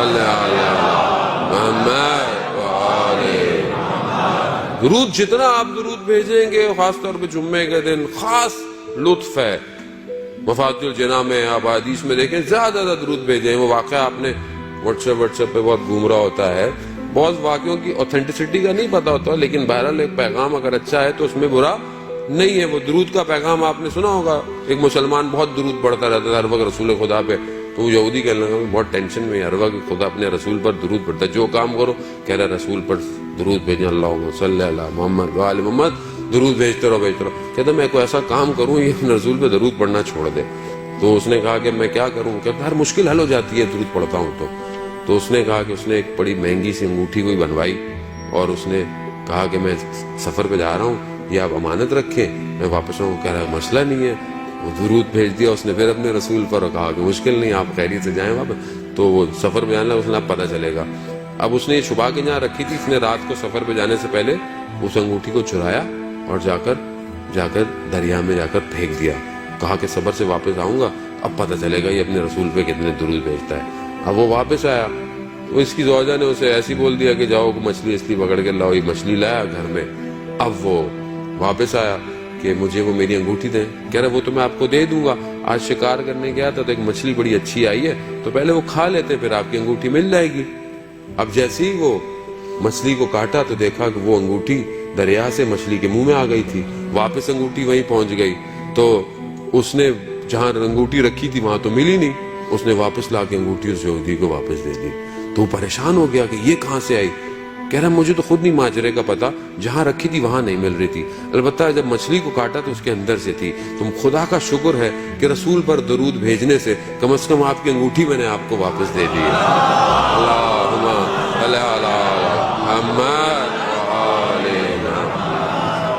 صلی علی محمد درود جتنا آپ درود بھیجیں گے، خاص طور پہ جمعے کے دن خاص لطف ہے. مفاتیح الجناح میں آپ حدیث میں دیکھیں زیادہ زیادہ درود بھیجیں. وہ واقعہ آپ نے واٹس ایپ پہ بہت گھوم رہا ہوتا ہے، بہت واقعوں کی اوتھینٹسٹی کا نہیں پتا ہوتا، لیکن بہرحال ایک پیغام اگر اچھا ہے تو اس میں برا نہیں ہے. وہ درود کا پیغام آپ نے سنا ہوگا. ایک مسلمان بہت درود پڑھتا رہتا تھا ہر وقت رسول خدا پہ، تو وہ یہودی کہنے لگا بہت ٹینشن میں ہر وقت خدا اپنے رسول پر درود پڑھتا ہے، جو کام کرو کہہ رہا رسول پر درود بھیجیں، اللہم صلی علی محمد وآل محمد، درود بھیجتے رہو. کہتا میں کوئی ایسا کام کروں یہ اپنے رسول پہ درود پڑھنا چھوڑ دے. تو اس نے کہا کہ میں کیا کروں؟ کہتا ہر مشکل حل ہو جاتی ہے درود پڑھتا ہوں تو اس نے کہا کہ اس نے ایک بڑی مہنگی سی انگوٹھی کوئی بنوائی، اور اس نے کہا کہ میں سفر پہ جا رہا ہوں، یہ آپ امانت رکھیں، میں واپس آؤں. کہہ رہا مسئلہ نہیں ہے. وہ درود بھیج دیا اس نے پھر اپنے رسول پر، کہا کہ مشکل نہیں، آپ خیریت سے جائیں واپس. تو وہ سفر پہ جانے لگا، اس نے اب پتہ چلے گا. اب اس نے یہ چھپا کے جہاں رکھی تھی، اس نے رات کو سفر پہ جانے سے پہلے اس انگوٹھی کو چرایا اور جا کر دریا میں جا کر پھینک دیا. کہا کہ صبر سے واپس آؤں گا، اب پتہ چلے گا یہ اپنے رسول پہ کتنے درود بھیجتا ہے. اب وہ واپس آیا تو اس کی زوجہ نے اسے ایسی بول دیا کہ جاؤ مچھلی اس لیے پکڑ کے لاؤ. یہ مچھلی لایا گھر میں. اب وہ واپس آیا کہ مجھے وہ میری انگوٹھی دیں. کہہ رہا وہ تو میں آپ کو دے دوں گا، آج شکار کرنے گیا تھا تو ایک مچھلی بڑی اچھی آئی ہے، تو پہلے وہ کھا لیتے پھر آپ کی انگوٹھی مل جائے گی. اب جیسے ہی وہ مچھلی کو کاٹا تو دیکھا کہ وہ انگوٹھی دریا سے مچھلی کے منہ میں آ گئی تھی. واپس انگوٹھی وہیں پہنچ گئی تو اس نے جہاں انگوٹھی رکھی تھی وہاں تو ملی نہیں. اس نے واپس لا کے انگوٹھی اس یہودی کو واپس دے دی. تو وہ پریشان ہو گیا کہ یہ کہاں سے آئی. کہہ رہا مجھے تو خود نہیں ماجرے کا پتا، جہاں رکھی تھی وہاں نہیں مل رہی تھی، البتہ جب مچھلی کو کاٹا تو اس کے اندر سے تھی. تم خدا کا شکر ہے کہ رسول پر درود بھیجنے سے کم از کم آپ کی انگوٹھی میں نے آپ کو واپس دے دی ہے. اللہم صلی علی محمد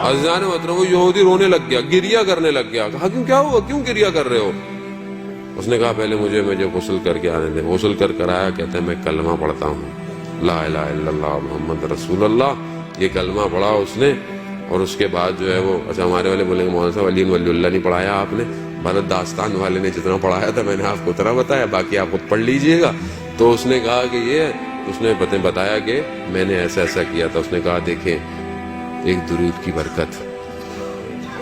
عزیزان محترم. وہ یہودی رونے لگ گیا، گریہ کرنے لگ گیا. کہا کیا ہوا، کیوں گریہ کر رہے ہو؟ اس نے کہا پہلے مجھے غسل کر کے آنے دے. غسل کر آیا، کہتے ہیں میں کلمہ پڑھتا ہوں، لا الہ الا اللہ محمد رسول اللہ. یہ کلمہ پڑھا اس نے، اور اس کے بعد جو ہے وہ اچھا ہمارے والے بولیں گے مولانا صاحب علی ولی اللہ نہیں پڑھایا آپ نے، بھرت داستان والے نے جتنا پڑھایا تھا میں نے آپ کو اتنا بتایا، باقی آپ خود پڑھ لیجئے گا. تو اس نے کہا کہ یہ اس نے بتایا کہ میں نے ایسا ایسا کیا تھا. اس نے کہا دیکھیں ایک درود کی برکت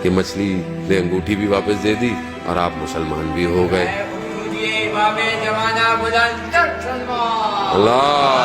کہ مچھلی نے انگوٹھی بھی واپس دے دی اور آپ مسلمان بھی ہو گئے. اللہ